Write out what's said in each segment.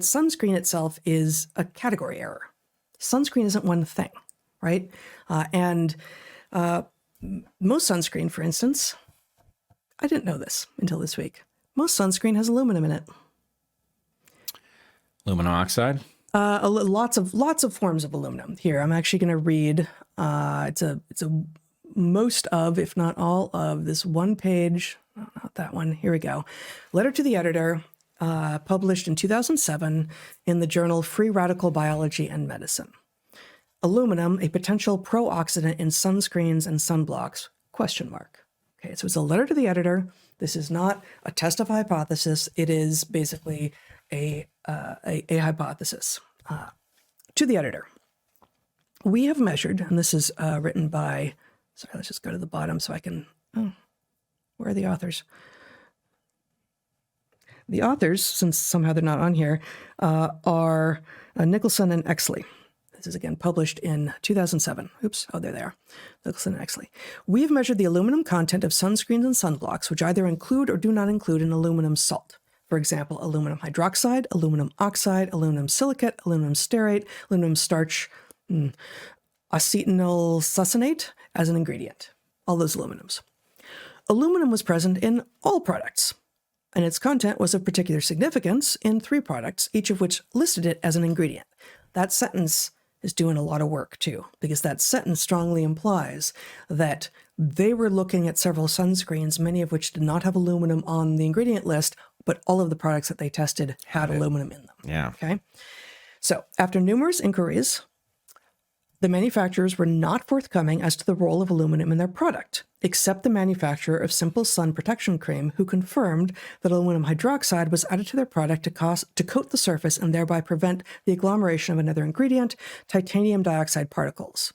sunscreen itself is a category error. Sunscreen isn't one thing, right? And most sunscreen, for instance, I didn't know this until this week. Most sunscreen has aluminum in it. Aluminum oxide? Lots of forms of aluminum. Here, I'm actually going to read. It's a most of, if not all of, this one page. Oh, not that one. Here we go. Letter to the editor, published in 2007 in the journal Free Radical Biology and Medicine. Aluminum, a potential pro-oxidant in sunscreens and sunblocks? Question mark. Okay, so it's a letter to the editor. This is not a test of hypothesis. It is basically a hypothesis. To the editor, we have measured, and this is written by, sorry, let's just go to the bottom so I can, where are the authors? The authors, since somehow they're not on here, are Nicholson and Exley. This is again published in 2007. Oops, oh, there they are. Nicholson and Exley. We have measured the aluminum content of sunscreens and sunblocks, which either include or do not include an aluminum salt. For example, aluminum hydroxide, aluminum oxide, aluminum silicate, aluminum stearate, aluminum starch, acetyl succinate as an ingredient. All those aluminums. Aluminum was present in all products, and its content was of particular significance in 3 products, each of which listed it as an ingredient. That sentence is doing a lot of work too, because that sentence strongly implies that they were looking at several sunscreens, many of which did not have aluminum on the ingredient list, but all of the products that they tested had aluminum in them. Yeah. Okay. So after numerous inquiries, the manufacturers were not forthcoming as to the role of aluminum in their product, except the manufacturer of Simple Sun Protection Cream, who confirmed that aluminum hydroxide was added to their product to coat the surface and thereby prevent the agglomeration of another ingredient, titanium dioxide particles.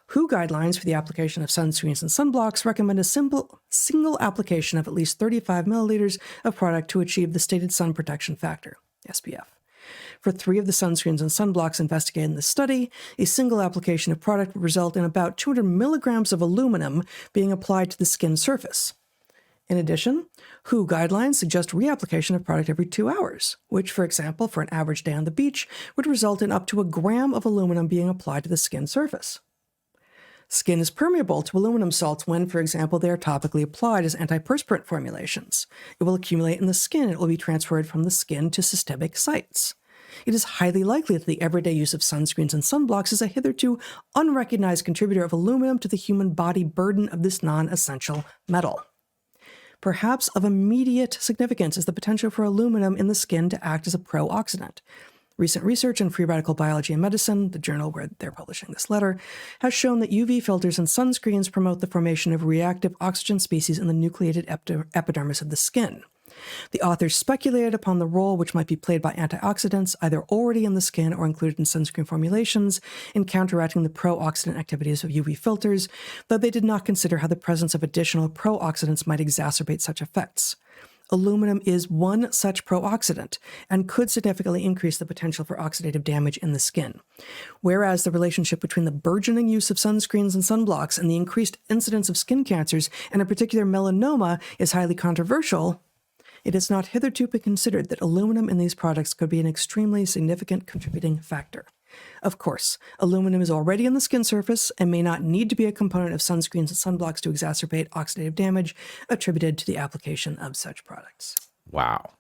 WHO guidelines for the application of sunscreens and sunblocks recommend a single application of at least 35 milliliters of product to achieve the stated sun protection factor, SPF. For 3 of the sunscreens and sunblocks investigated in the study, a single application of product would result in about 200 milligrams of aluminum being applied to the skin surface. In addition, WHO guidelines suggest reapplication of product every 2 hours, which, for example, for an average day on the beach, would result in up to a gram of aluminum being applied to the skin surface. Skin is permeable to aluminum salts when, for example, they are topically applied as antiperspirant formulations. It will accumulate in the skin and it will be transferred from the skin to systemic sites. It is highly likely that the everyday use of sunscreens and sunblocks is a hitherto unrecognized contributor of aluminum to the human body burden of this non-essential metal. Perhaps of immediate significance is the potential for aluminum in the skin to act as a pro-oxidant. Recent research in Free Radical Biology and Medicine, the journal where they're publishing this letter, has shown that UV filters and sunscreens promote the formation of reactive oxygen species in the nucleated epidermis of the skin. The authors speculated upon the role which might be played by antioxidants, either already in the skin or included in sunscreen formulations, in counteracting the pro-oxidant activities of UV filters, though they did not consider how the presence of additional pro-oxidants might exacerbate such effects. Aluminum is one such pro-oxidant and could significantly increase the potential for oxidative damage in the skin. Whereas the relationship between the burgeoning use of sunscreens and sunblocks and the increased incidence of skin cancers, and in particular melanoma, is highly controversial, it has not hitherto been considered that aluminum in these products could be an extremely significant contributing factor. Of course, aluminum is already in the skin surface and may not need to be a component of sunscreens and sunblocks to exacerbate oxidative damage attributed to the application of such products. Wow.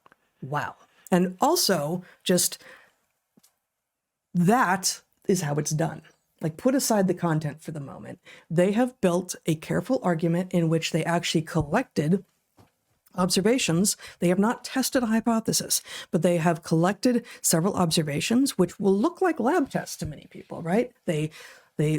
Wow. And also, just that is how it's done. Like, put aside the content for the moment. They have built a careful argument in which they actually collected observations. They have not tested a hypothesis, but they have collected several observations, which will look like lab tests to many people, right? They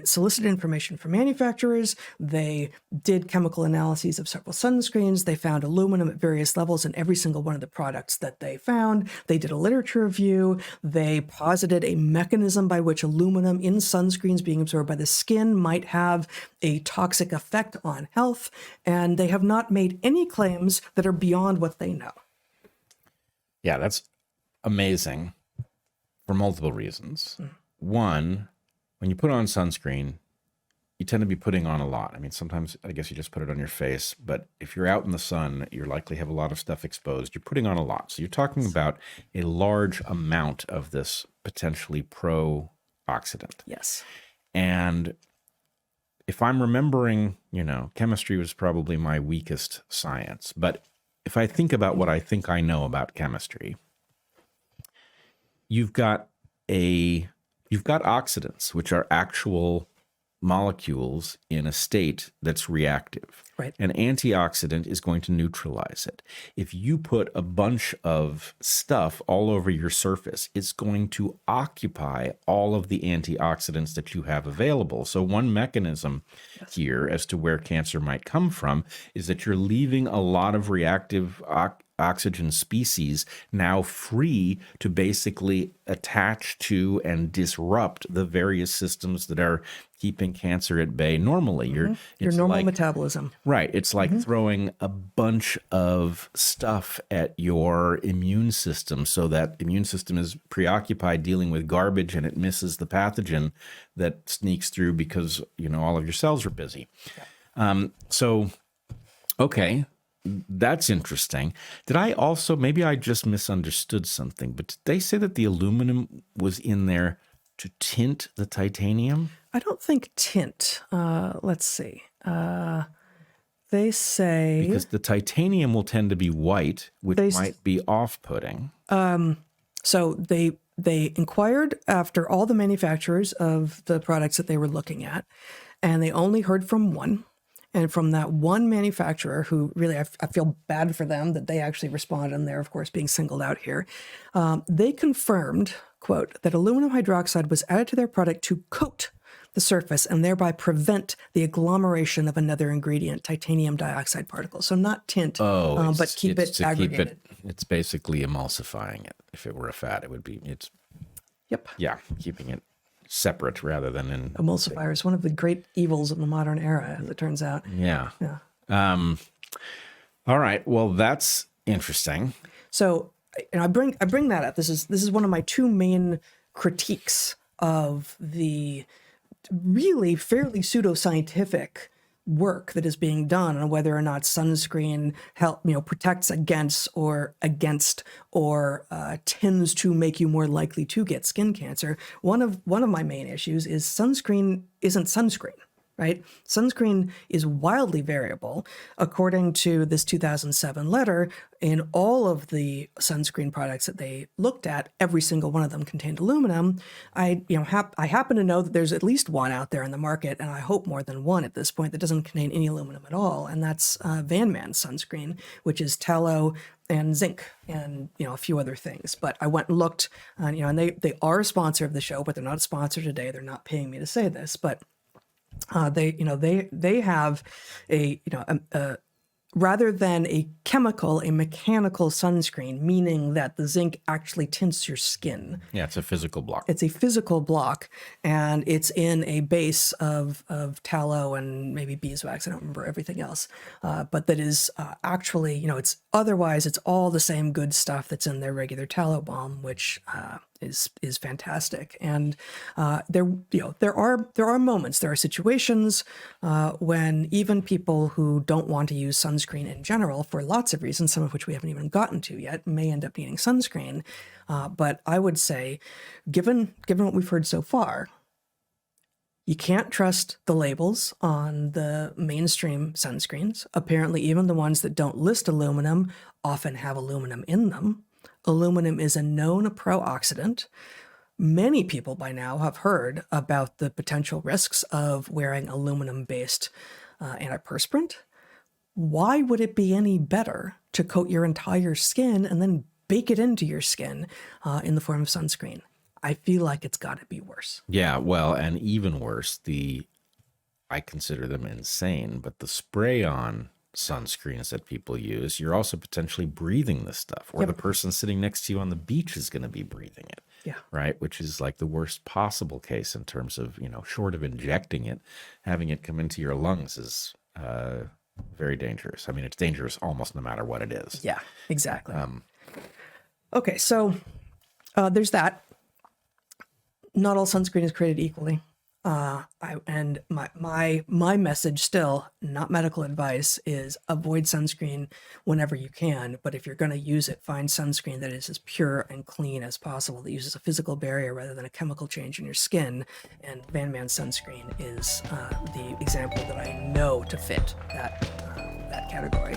solicited information from manufacturers. They did chemical analyses of several sunscreens. They found aluminum at various levels in every single one of the products that they found. They did a literature review. They posited a mechanism by which aluminum in sunscreens being absorbed by the skin might have a toxic effect on health. And they have not made any claims that are beyond what they know. Yeah, that's amazing for multiple reasons. One, when you put on sunscreen, you tend to be putting on a lot. I mean, sometimes I guess you just put it on your face, but if you're out in the sun, you're likely have a lot of stuff exposed. You're putting on a lot. So you're talking about a large amount of this potentially pro-oxidant. Yes. And if I'm remembering, chemistry was probably my weakest science. But if I think about what I think I know about chemistry, you've got oxidants, which are actual molecules in a state that's reactive. Right. An antioxidant is going to neutralize it. If you put a bunch of stuff all over your surface, it's going to occupy all of the antioxidants that you have available. So one mechanism here as to where cancer might come from is that you're leaving a lot of reactive oxygen species now free to basically attach to and disrupt the various systems that are keeping cancer at bay normally. Your normal metabolism. Right. It's like throwing a bunch of stuff at your immune system so that immune system is preoccupied dealing with garbage and it misses the pathogen that sneaks through because, all of your cells are busy. Okay. That's interesting. Did I also, maybe I just misunderstood something, but did they say that the aluminum was in there to tint the titanium? I don't think tint. Let's see. They say... Because the titanium will tend to be white, which might be off-putting. So they inquired after all the manufacturers of the products that they were looking at, and they only heard from one. And from that one manufacturer who really, I feel bad for them that they actually responded, and they're, of course, being singled out here. They confirmed, quote, that aluminum hydroxide was added to their product to coat the surface and thereby prevent the agglomeration of another ingredient, titanium dioxide particles. So not tint, but keep it aggregated. It's basically emulsifying it. If it were a fat, Yep. Yeah, keeping it separate rather than in emulsifier is one of the great evils of the modern era, as it turns out. Yeah. All right. Well, that's interesting. So, I bring that up. This is one of my two main critiques of the really fairly pseudoscientific work that is being done on whether or not sunscreen protects against or tends to make you more likely to get skin cancer. One of my main issues is sunscreen isn't sunscreen. Right? Sunscreen is wildly variable. According to this 2007 letter, in all of the sunscreen products that they looked at, every single one of them contained aluminum. I happen to know that there's at least one out there in the market, and I hope more than one at this point, that doesn't contain any aluminum at all, and that's Van Man's sunscreen, which is tallow and zinc and a few other things. But I went and looked, and they are a sponsor of the show, but they're not a sponsor today. They're not paying me to say this, but they have a rather than a mechanical sunscreen, meaning that the zinc actually tints your skin. Yeah, it's a physical block. It's a physical block, and it's in a base of tallow and maybe beeswax. I don't remember everything else, but that is actually, it's all the same good stuff that's in their regular tallow balm, which is fantastic. And there are moments, there are situations when even people who don't want to use sunscreen in general, for lots of reasons, some of which we haven't even gotten to yet, may end up needing sunscreen. But I would say, given what we've heard so far, you can't trust the labels on the mainstream sunscreens. Apparently, even the ones that don't list aluminum often have aluminum in them. Aluminum is a known pro-oxidant. Many people by now have heard about the potential risks of wearing aluminum-based antiperspirant. Why would it be any better to coat your entire skin and then bake it into your skin in the form of sunscreen? I feel like it's got to be worse. Yeah, well, and even worse, I consider them insane, but the spray-on sunscreens that people use, you're also potentially breathing this stuff, or the person sitting next to you on the beach is going to be breathing it. Yeah. Right. Which is like the worst possible case in terms of, short of injecting it, having it come into your lungs is very dangerous. I mean, it's dangerous almost no matter what it is. Yeah, exactly. Okay. So there's that. Not all sunscreen is created equally. My message still, not medical advice, is avoid sunscreen whenever you can. But if you're going to use it, find sunscreen that is as pure and clean as possible, that uses a physical barrier rather than a chemical change in your skin. And Van Man sunscreen is the example that I know to fit that category.